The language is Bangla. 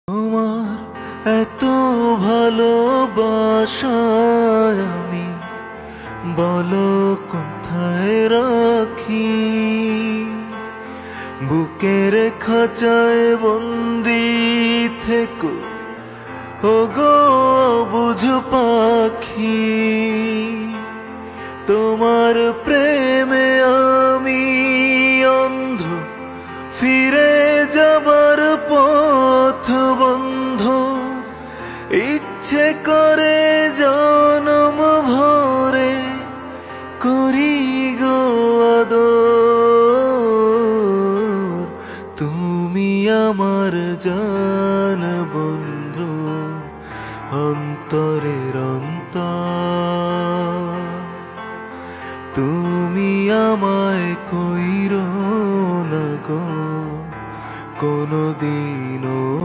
তোমার এত ভালোবাসায় আমি বলো কোথায় রাখি, বুকের খাঁচায় বন্দি থেকো ওগো বুঝ পাখি। তোমার প্রেমে আমি অন্ধ, ফিরে যাবার পথ বন্ধ, ইচ্ছে করে জনম ভরে করি গো আদর। তুমি আমার জান বন্ধু, অন্তরের অন্তর। তুমি আমায় কইরো না গো কোনদিনও